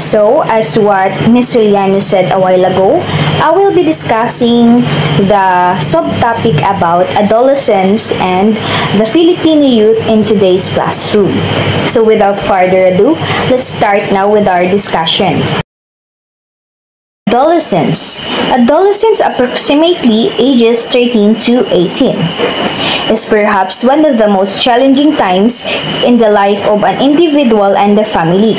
So, as what Ms. Juliano said a while ago, I will be discussing the subtopic about adolescence and the Filipino youth in today's classroom. So, without further ado, let's start now with our discussion. Adolescence. Adolescence, approximately ages 13 to 18, is perhaps one of the most challenging times in the life of an individual and the family.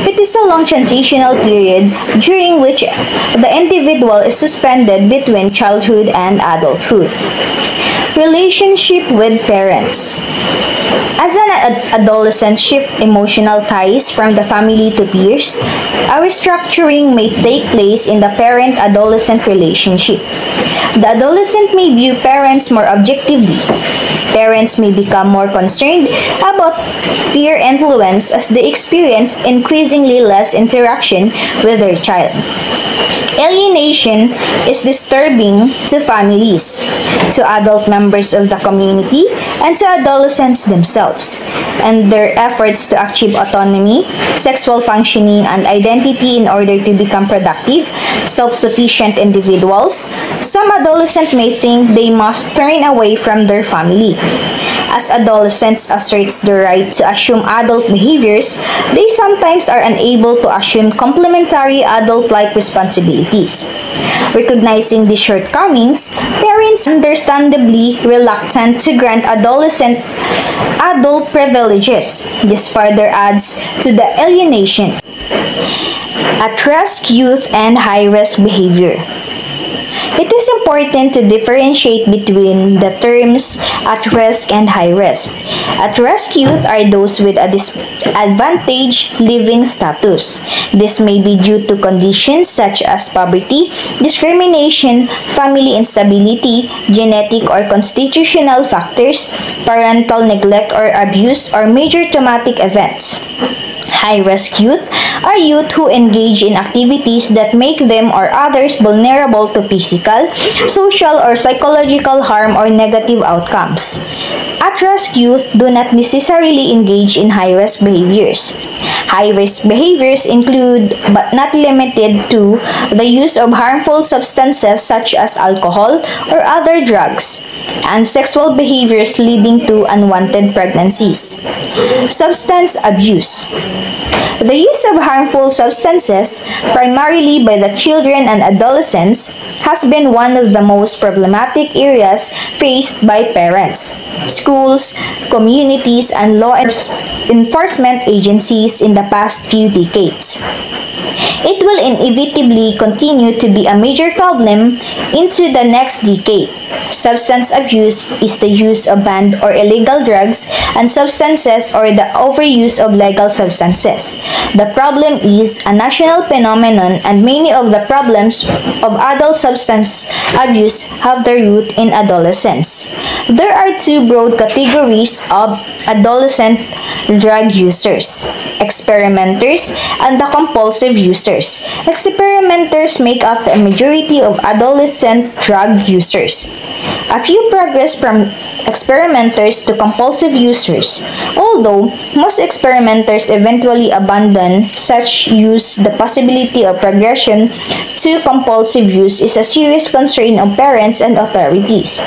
It is a long transitional period during which the individual is suspended between childhood and adulthood. Relationship with parents. As an adolescent shift emotional ties from the family to peers, a restructuring may take place in the parent-adolescent relationship. The adolescent may view parents more objectively. Parents may become more concerned about peer influence as they experience increasingly less interaction with their child. Alienation is disturbing to families, to adult members of the community, and to adolescents themselves, and their efforts to achieve autonomy, sexual functioning, and identity in order to become productive, self-sufficient individuals. Some adolescents may think they must turn away from their family. As adolescents assert the right to assume adult behaviors, they sometimes are unable to assume complementary adult-like responsibilities. Recognizing these shortcomings, parents are understandably reluctant to grant adolescent adult privileges. This further adds to the alienation. At-risk youth and high-risk behavior. It is important to differentiate between the terms at-risk and high-risk. At-risk youth are those with a disadvantaged living status. This may be due to conditions such as poverty, discrimination, family instability, genetic or constitutional factors, parental neglect or abuse, or major traumatic events. High-risk youth are youth who engage in activities that make them or others vulnerable to physical, social, or psychological harm or negative outcomes. At-risk youth do not necessarily engage in high-risk behaviors. High-risk behaviors include, but not limited to, the use of harmful substances such as alcohol or other drugs, and sexual behaviors leading to unwanted pregnancies. Substance abuse. The use of harmful substances, primarily by the children and adolescents, has been one of the most problematic areas faced by parents, schools, communities, and law enforcement agencies in the past few decades. It will inevitably continue to be a major problem into the next decade. Substance abuse is the use of banned or illegal drugs and substances or the overuse of legal substances. The problem is a national phenomenon, and many of the problems of adult substance abuse have their root in adolescence. There are two broad categories of adolescent drug users: experimenters and the compulsive users. Experimenters make up the majority of adolescent drug users. A few progress from experimenters to compulsive users. Although most experimenters eventually abandon such use, the possibility of progression to compulsive use is a serious concern of parents and authorities.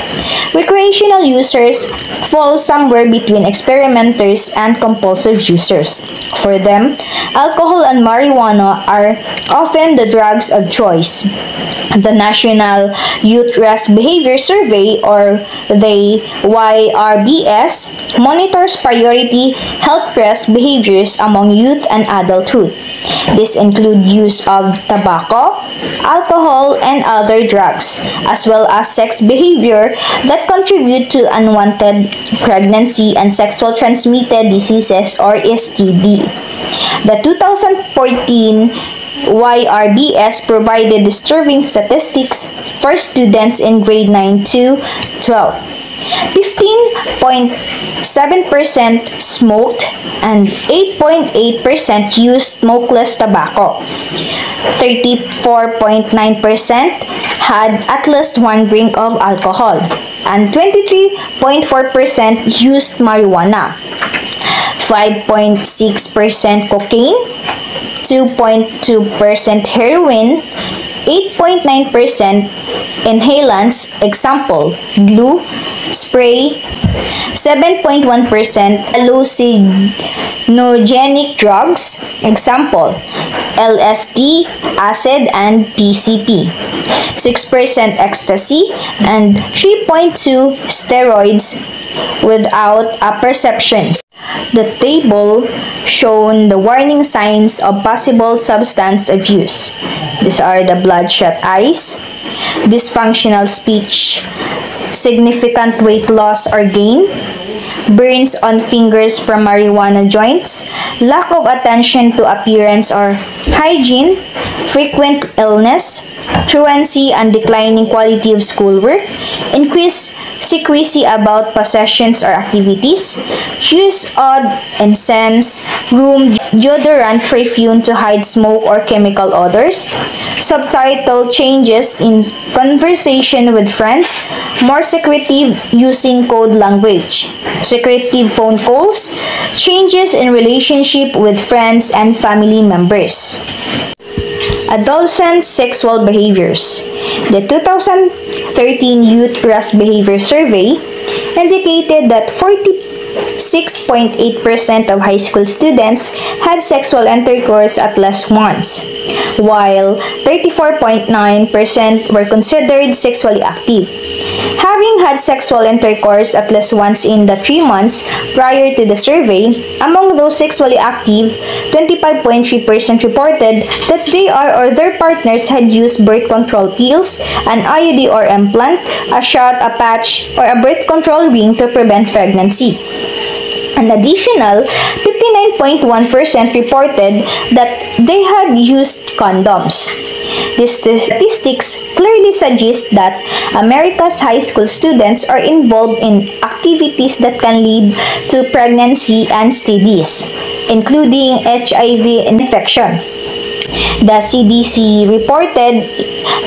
Recreational users fall somewhere between experimenters and compulsive users. For them, alcohol and marijuana are often the drugs of choice. The National Youth Risk Behavior Survey, or the YRBS, monitors priority health risk behaviors among youth and adulthood. These include use of tobacco, alcohol, and other drugs, as well as sex behavior that contribute to unwanted pregnancy and sexual transmitted diseases, or STD. The 2014 YRBS provided disturbing statistics for students in grade 9 to 12. 15.7% smoked and 8.8% used smokeless tobacco. 34.9% had at least one drink of alcohol, and 23.4% used marijuana. 5.6% cocaine, 2.2% heroin, 8.9% inhalants, example, glue, spray, 7.1% hallucinogenic drugs, example, LSD, acid, and PCP, 6% ecstasy, and 3.2% steroids without perceptions. The table shown the warning signs of possible substance abuse. These are the bloodshot eyes, dysfunctional speech, significant weight loss or gain, burns on fingers from marijuana joints, lack of attention to appearance or hygiene, frequent illness, truancy and declining quality of schoolwork, increased secrecy about possessions or activities, use odd incense, room deodorant, perfume to hide smoke or chemical odors, subtitle changes in conversation with friends, more secretive using code language, secretive phone calls, changes in relationship with friends and family members. Adolescent sexual behaviors. The 2013 Youth Risk Behavior Survey indicated that 46.8% of high school students had sexual intercourse at least once, while 34.9% were considered sexually active. Having had sexual intercourse at least once in the 3 months prior to the survey, among those sexually active, 25.3% reported that they or their partners had used birth control pills, an IUD or implant, a shot, a patch, or a birth control ring to prevent pregnancy. An additional 59.1% reported that they had used condoms. These statistics clearly suggest that America's high school students are involved in activities that can lead to pregnancy and STDs, including HIV infection. The CDC reported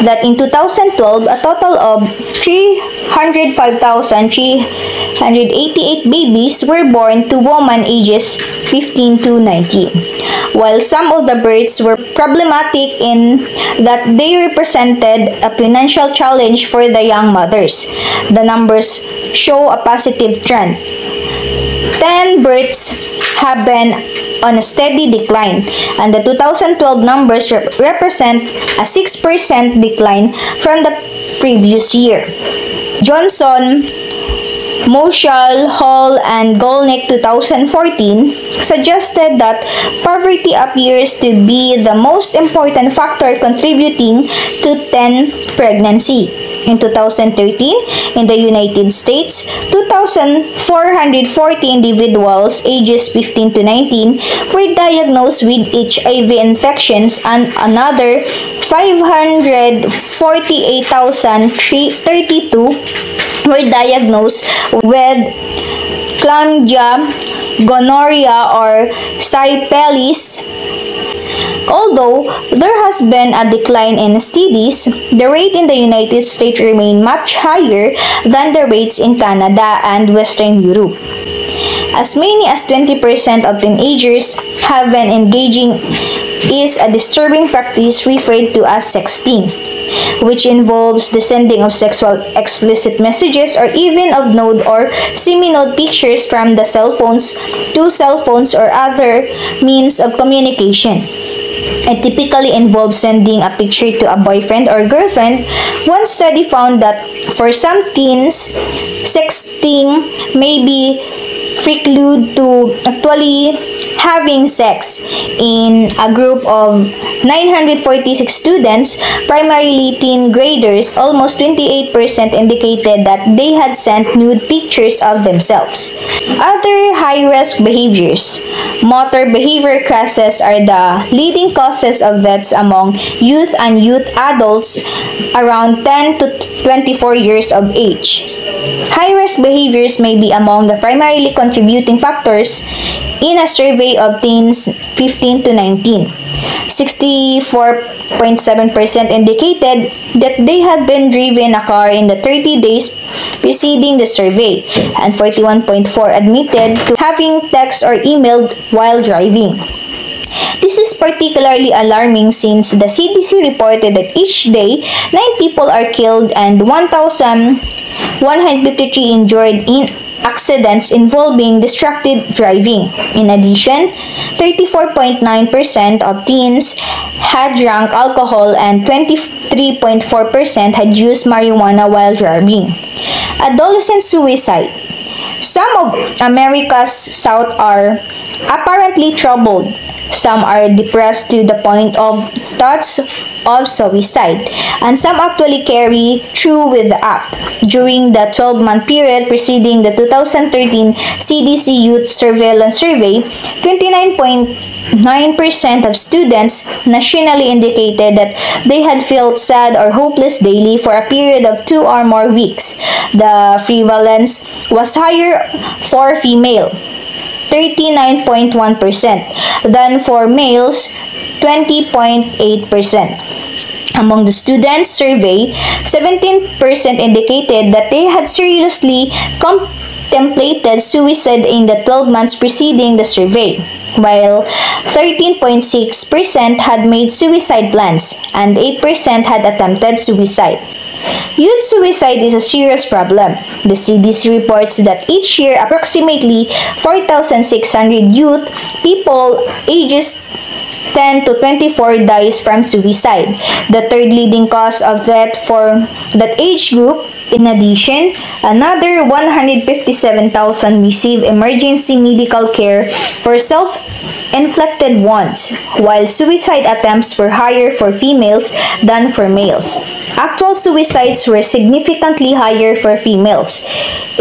that in 2012, a total of 305,388 babies were born to women ages 15 to 19. While some of the births were problematic in that they represented a financial challenge for the young mothers, the numbers show a positive trend. 10 births have been on a steady decline, and the 2012 numbers represent a 6% decline from the previous year. Johnson, Moshal, Hall, and Golnick 2014 suggested that poverty appears to be the most important factor contributing to teen pregnancy. In 2013, in the United States, 2,440 individuals ages 15 to 19 were diagnosed with HIV infections, and another 548,032 were diagnosed with chlamydia, gonorrhea, or syphilis. Although there has been a decline in STDs, the rate in the United States remained much higher than the rates in Canada and Western Europe. As many as 20% of teenagers have been engaging is a disturbing practice referred to as sexting, which involves the sending of sexual explicit messages or even of nude or semi-nude pictures from the cell phones to cell phones or other means of communication. It typically involves sending a picture to a boyfriend or girlfriend. One study found that for some teens, sexting may be prelude to actually having sex. In a group of 946 students, primarily teen graders, almost 28% indicated that they had sent nude pictures of themselves. Other high-risk behaviors. Motor behavior crashes are the leading causes of deaths among youth and youth adults around 10 to 24 years of age. High-risk behaviors may be among the primarily contributing factors in a survey of teens 15 to 19. 64.7% indicated that they had been driven a car in the 30 days preceding the survey, and 41.4% admitted to having texted or emailed while driving. This is particularly alarming since the CDC reported that each day, 9 people are killed and 1,153 injured in accidents involving distracted driving. In addition, 34.9% of teens had drank alcohol and 23.4% had used marijuana while driving. Adolescent suicide. Some of America's South are apparently troubled. Some are depressed to the point of thoughts of suicide, and some actually carry through with the act. During the 12-month period preceding the 2013 CDC Youth Surveillance Survey, 29.9% of students nationally indicated that they had felt sad or hopeless daily for a period of 2 or more weeks. The prevalence was higher for female, 39.1%, than for males, 20.8%. Among the students surveyed, 17% indicated that they had seriously contemplated suicide in the 12 months preceding the survey, while 13.6% had made suicide plans and 8% had attempted suicide. Youth suicide is a serious problem. The CDC reports that each year approximately 4,600 youth people ages 10 to 24 dies from suicide, the third leading cause of death for that age group. In addition, another 157,000 receive emergency medical care for self-inflicted wounds, while suicide attempts were higher for females than for males. Actual suicides were significantly higher for females,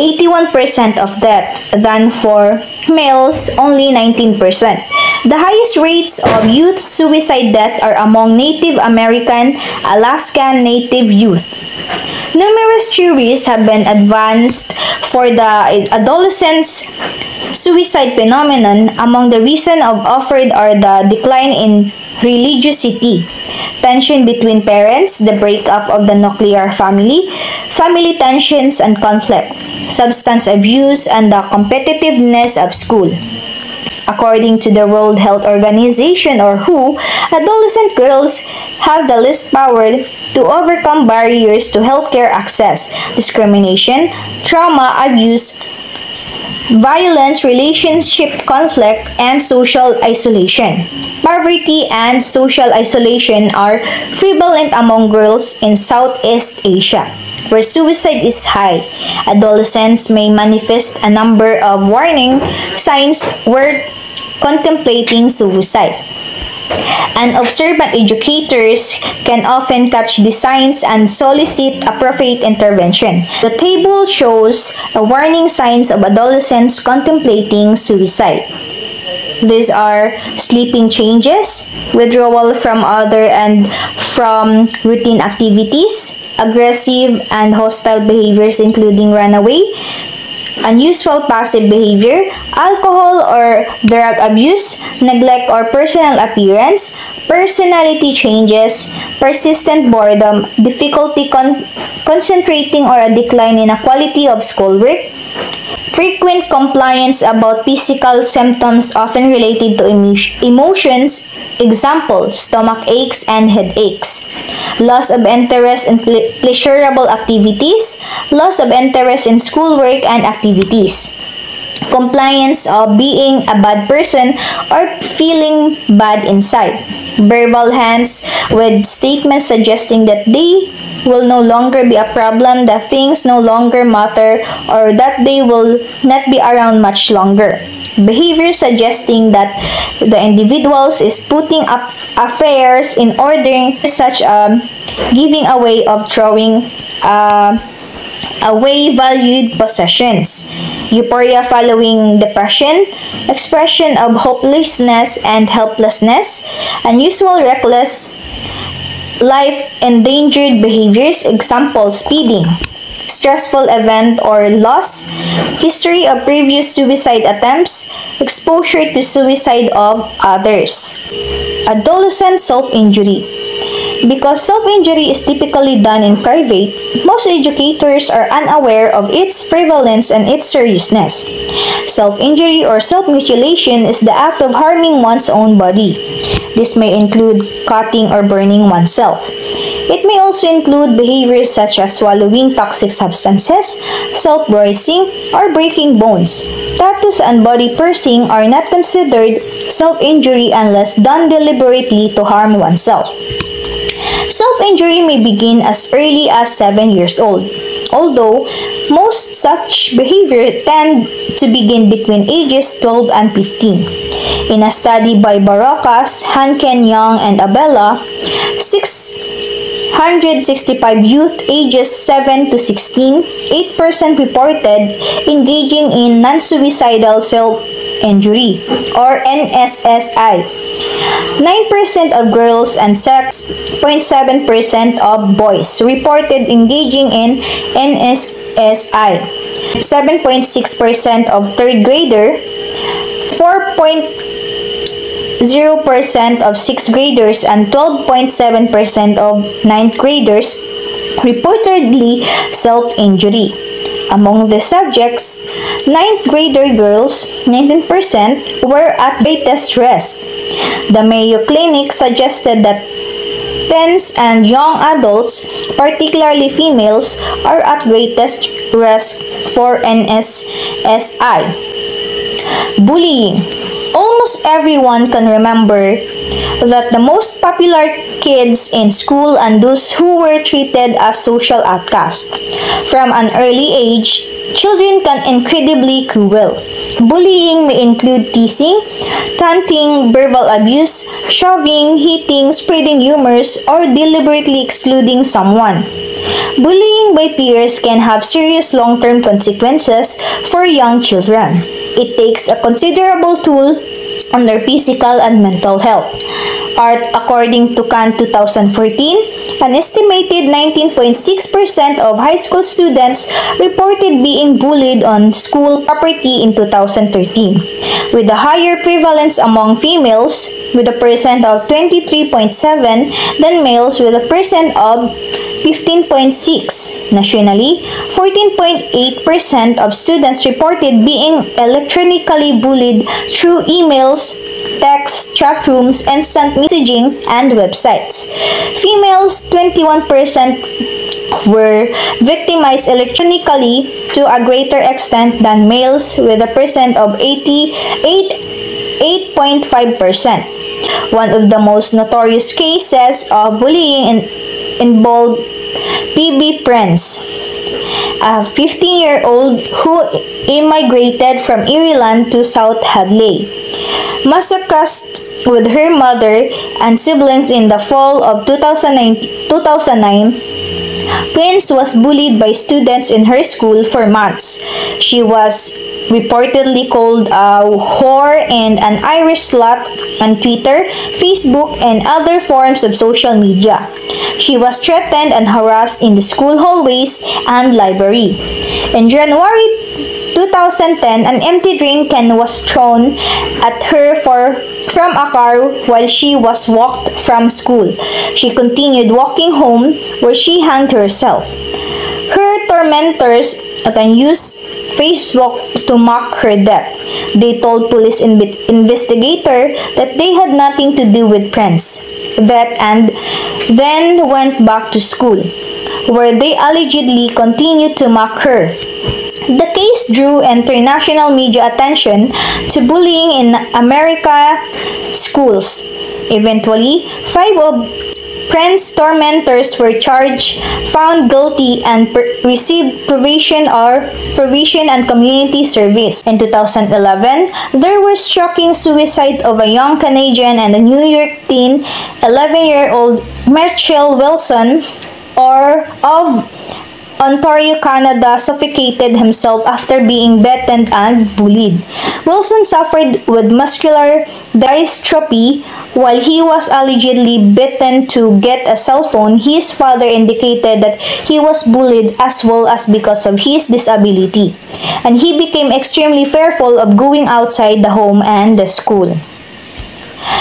81% of that, than for males, only 19%. The highest rates of youth suicide death are among Native American, Alaskan Native youth. Numerous theories have been advanced for the adolescents' suicide phenomenon. Among the reasons offered are the decline in religiosity, tension between parents, the breakup of the nuclear family, family tensions and conflict, substance abuse, and the competitiveness of school. According to the World Health Organization, or WHO, adolescent girls have the least power to overcome barriers to healthcare access, discrimination, trauma, abuse, violence, relationship conflict, and social isolation. Poverty and social isolation are prevalent among girls in Southeast Asia, where suicide is high. Adolescents may manifest a number of warning signs where contemplating suicide. And observant educators can often catch the signs and solicit appropriate intervention. The table shows warning signs of adolescents contemplating suicide. These are sleeping changes, withdrawal from other and from routine activities, aggressive and hostile behaviors including runaway, unusual passive behavior, alcohol or drug abuse, neglect or personal appearance, personality changes, persistent boredom, difficulty concentrating or a decline in the quality of schoolwork, frequent complaints about physical symptoms often related to emotions, example, stomach aches and headaches, loss of interest in pleasurable activities, loss of interest in schoolwork and activities, compliance of being a bad person or feeling bad inside, verbal hands with statements suggesting that they will no longer be a problem, that things no longer matter, or that they will not be around much longer. Behavior suggesting that the individuals is putting up affairs in order, such giving away of throwing away valued possessions, euphoria following depression, expression of hopelessness and helplessness, unusual reckless life-endangered behaviors, example, speeding, stressful event or loss, history of previous suicide attempts, exposure to suicide of others. Adolescent self-injury. Because self-injury is typically done in private, most educators are unaware of its prevalence and its seriousness. Self-injury or self-mutilation is the act of harming one's own body. This may include cutting or burning oneself. It may also include behaviors such as swallowing toxic substances, self-bruising, or breaking bones. Tattoos and body piercing are not considered self-injury unless done deliberately to harm oneself. Self-injury may begin as early as 7 years old, although most such behavior tend to begin between ages 12 and 15. In a study by Barocas, Hanken, Young, and Abella, 665 youth ages 7 to 16, 8% reported engaging in non-suicidal self-injury or NSSI. 9% of girls and 6.7% of boys reported engaging in NSSI. 7.6% of third grader, 4.0% of sixth graders, and 12.7% of ninth graders reportedly self-injury. Among the subjects, ninth grader girls, 19%, were at greatest risk. The Mayo Clinic suggested that teens and young adults, particularly females, are at greatest risk for NSSI. Bullying. Almost everyone can remember that the most popular kids in school and those who were treated as social outcasts. From an early age, children can incredibly cruel. Bullying may include teasing, taunting, verbal abuse, shoving, hitting, spreading rumors, or deliberately excluding someone. Bullying by peers can have serious long-term consequences for young children. It takes a considerable toll on their physical and mental health. According to Khan 2014, an estimated 19.6% of high school students reported being bullied on school property in 2013, with a higher prevalence among females with a percent of 23.7 than males with a percent of 15.6. Nationally, 14.8% of students reported being electronically bullied through emails, text, chat rooms, instant messaging, and websites. Females, 21% were victimized electronically to a greater extent than males with a percent of 8.5%. One of the most notorious cases of bullying involved PB Prince, a 15-year-old who immigrated from Ireland to South Hadley. Massacred with her mother and siblings in the fall of 2009, Prince was bullied by students in her school for months. She was reportedly called a whore and an Irish slut on Twitter, Facebook, and other forms of social media. She was threatened and harassed in the school hallways and library. In January 2010, an empty drink can was thrown at her from a car while she was walked from school. She continued walking home, where she hanged herself. Her tormentors then used Facebook to mock her death. They told police investigator that they had nothing to do with Prince's death and then went back to school, where they allegedly continued to mock her. The case drew international media attention to bullying in American schools. Eventually, 5 of Prince's tormentors were charged, found guilty, and received probation and community service. In 2011, there was shocking suicide of a young Canadian and a New York teen, 11-year-old Mitchell Wilson, of Ontario, Canada, suffocated himself after being beaten and bullied. Wilson suffered with muscular dystrophy while he was allegedly beaten to get a cell phone. His father indicated that he was bullied as well as because of his disability, and he became extremely fearful of going outside the home and the school.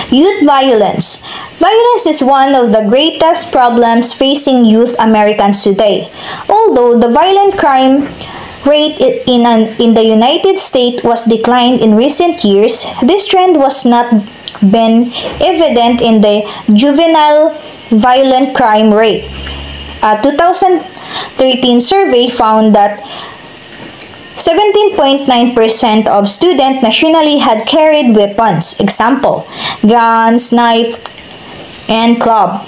Youth violence. Violence is one of the greatest problems facing youth Americans today. Although the violent crime rate in the United States was declined in recent years, this trend was not been evident in the juvenile violent crime rate. A 2013 survey found that 17.9% of students nationally had carried weapons, example, guns, knife, and club.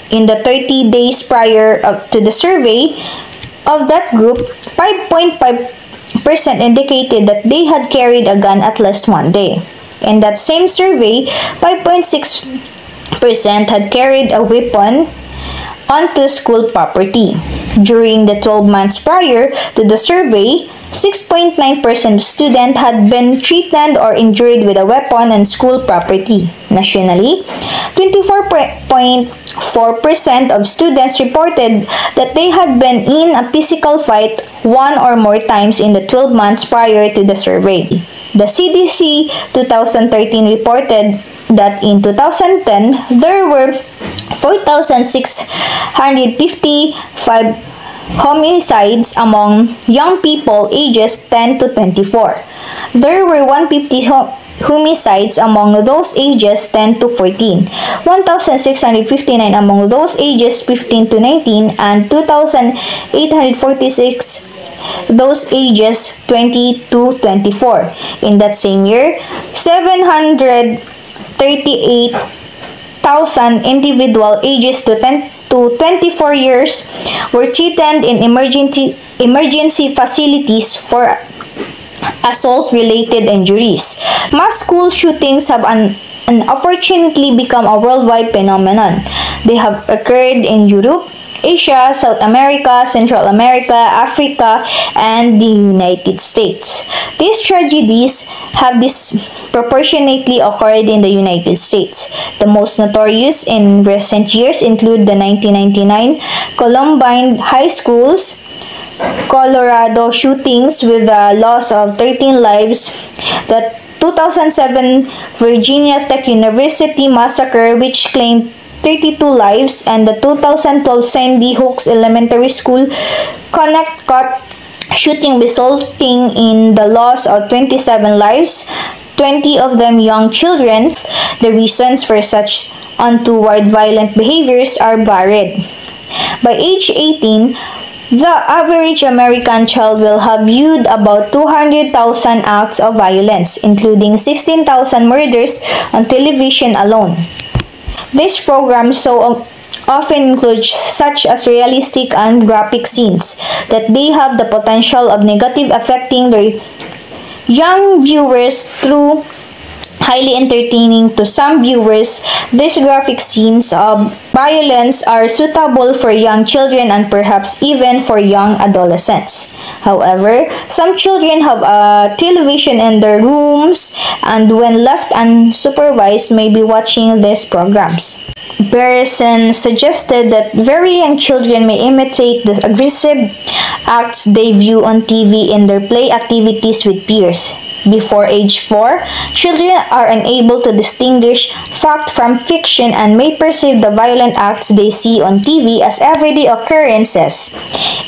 In the 30 days prior to the survey of that group, 5.5% indicated that they had carried a gun at least one day. In that same survey, 5.6% had carried a weapon onto school property. During the 12 months prior to the survey, 6.9% of students had been threatened or injured with a weapon on school property. Nationally, 24.4% of students reported that they had been in a physical fight one or more times in the 12 months prior to the survey. The CDC 2013 reported that in 2010, there were 4,655 homicides among young people ages 10 to 24. There were 150 homicides among those ages 10 to 14, 1,659 among those ages 15 to 19, and 2,846 those ages 20 to 24. In that same year, 738,000 individual ages to 10 to 24 years were treated in emergency facilities for assault-related injuries. Mass school shootings have unfortunately become a worldwide phenomenon. They have occurred in Europe, Asia, South America, Central America, Africa, and the United States. These tragedies have disproportionately occurred in the United States. The most notorious in recent years include the 1999 Columbine High School's Colorado shootings with the loss of 13 lives, the 2007 Virginia Tech University massacre which claimed 32 lives, and the 2012 Sandy Hook Elementary School Connecticut shooting resulting in the loss of 27 lives, 20 of them young children. The reasons for such untoward violent behaviors are varied. By age 18, the average American child will have viewed about 200,000 acts of violence, including 16,000 murders on television alone. These programs so often include such as realistic and graphic scenes that they have the potential of negatively affecting their young viewers through highly entertaining to some viewers. These graphic scenes of violence are suitable for young children and perhaps even for young adolescents. However, some children have a television in their rooms and when left unsupervised may be watching these programs. Berson suggested that very young children may imitate the aggressive acts they view on TV in their play activities with peers. Before age 4, children are unable to distinguish fact from fiction and may perceive the violent acts they see on TV as everyday occurrences.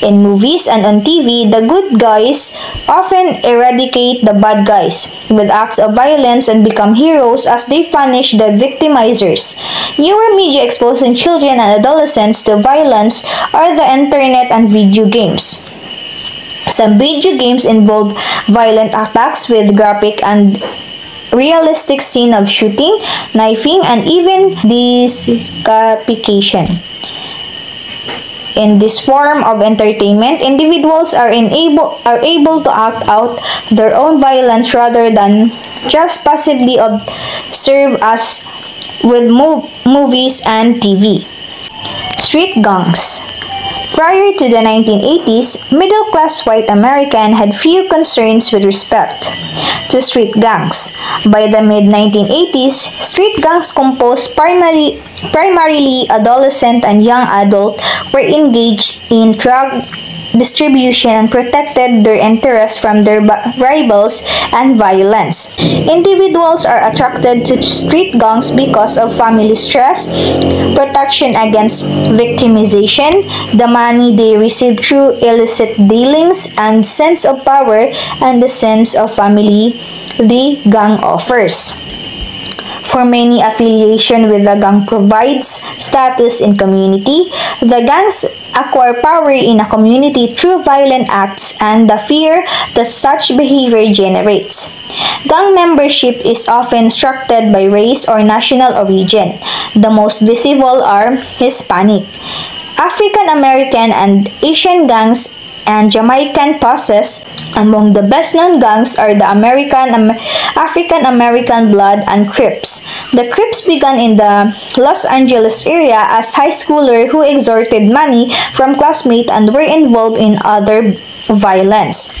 In movies and on TV, the good guys often eradicate the bad guys with acts of violence and become heroes as they punish the victimizers. Newer media exposing children and adolescents to violence are the internet and video games. Some video games involve violent attacks with graphic and realistic scene of shooting, knifing, and even decapitation. In this form of entertainment, individuals are able to act out their own violence rather than just passively observe as with movies and TV. Street gangs. Prior to the 1980s, middle-class white Americans had few concerns with respect to street gangs. By the mid-1980s, street gangs composed primarily adolescent and young adults were engaged in drug distribution and protected their interests from their rivals and violence. Individuals are attracted to street gangs because of family stress, protection against victimization, the money they receive through illicit dealings, and sense of power and the sense of family the gang offers. For many, affiliation with the gang provides status in community. The gangs acquire power in a community through violent acts and the fear that such behavior generates. Gang membership is often structured by race or national origin. The most visible are Hispanic, African American, and Asian gangs, and Jamaican possess. Among the best-known gangs are the African American Blood and Crips. The Crips began in the Los Angeles area as high schoolers who extorted money from classmates and were involved in other violence.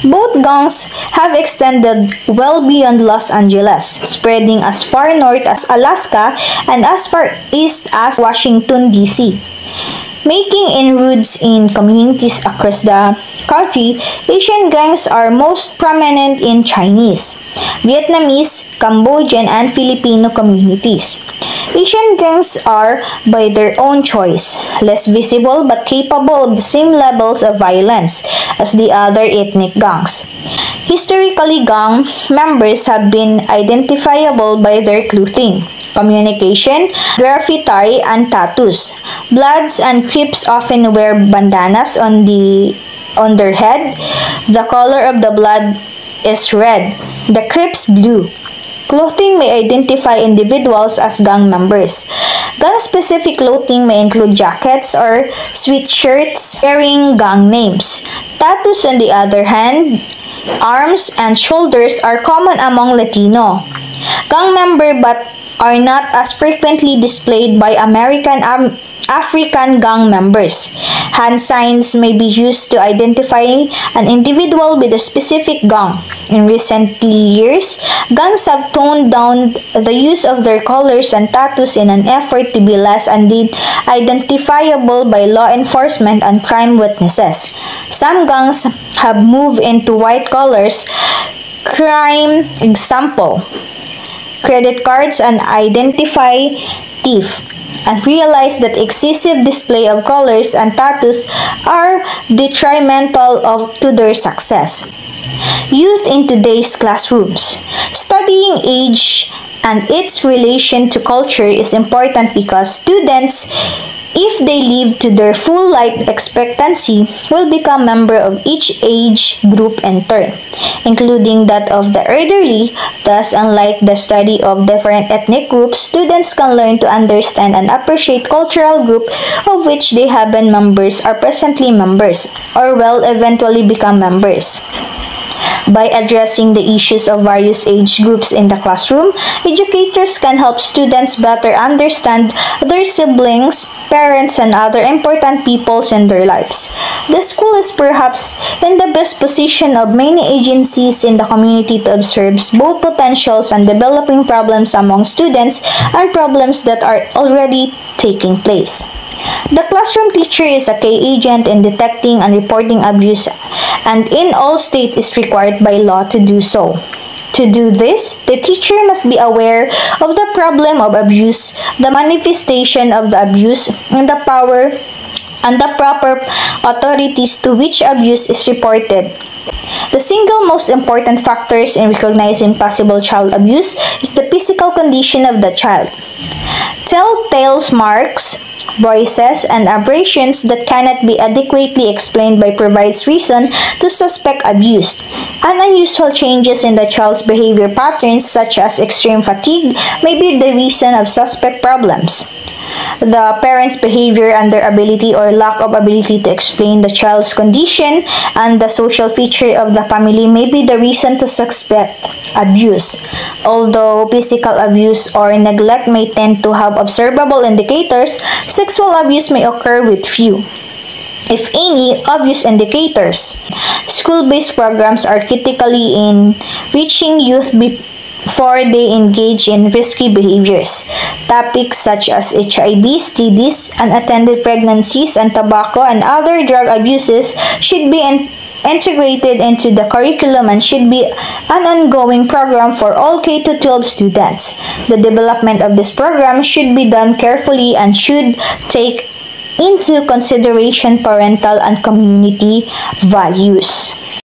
Both gangs have extended well beyond Los Angeles, spreading as far north as Alaska and as far east as Washington, D.C. Making inroads in communities across the country, Asian gangs are most prominent in Chinese, Vietnamese, Cambodian, and Filipino communities. Asian gangs are, by their own choice, less visible but capable of the same levels of violence as the other ethnic gangs. Historically, gang members have been identifiable by their clothing, communication, graffiti, and tattoos. Bloods and Crips often wear bandanas on their head. The color of the blood is red, the Crips blue. Clothing may identify individuals as gang members. Gang-specific clothing may include jackets or sweatshirts bearing gang names. Tattoos, on the other hand, arms and shoulders are common among Latino gang members but are not as frequently displayed by African gang members. Hand signs may be used to identify an individual with a specific gang. In recent years, gangs have toned down the use of their colors and tattoos in an effort to be less identifiable by law enforcement and crime witnesses. Some gangs have moved into white colors. Crime example: credit cards and identify thief, and realize that excessive display of colors and tattoos are detrimental to their success. Youth in today's classrooms. Studying age and its relation to culture is important because students, if they live to their full life expectancy, will become members of each age group in turn, including that of the elderly. Thus, unlike the study of different ethnic groups, students can learn to understand and appreciate cultural groups of which they have been members, are presently members, or will eventually become members. By addressing the issues of various age groups in the classroom, educators can help students better understand their siblings, parents, and other important peoples in their lives. The school is perhaps in the best position of many agencies in the community to observe both potentials and developing problems among students and problems that are already taking place. The classroom teacher is a key agent in detecting and reporting abuse, and in all states is required by law to do so. To do this, the teacher must be aware of the problem of abuse, the manifestation of the abuse, and the power and the proper authorities to which abuse is reported. The single most important factors in recognizing possible child abuse is the physical condition of the child. Telltale marks, voices, and aberrations that cannot be adequately explained by provides reason to suspect abuse. And unusual changes in the child's behavior patterns, such as extreme fatigue, may be the reason of suspect problems. The parent's behavior and their ability or lack of ability to explain the child's condition and the social feature of the family may be the reason to suspect abuse. Although physical abuse or neglect may tend to have observable indicators, sexual abuse may occur with few, if any, obvious indicators. School-based programs are critically in reaching youth before they engage in risky behaviors. Topics such as HIV, STDs, unattended pregnancies, and tobacco and other drug abuses should be integrated into the curriculum and should be an ongoing program for all K-12 students. The development of this program should be done carefully and should take into consideration parental and community values.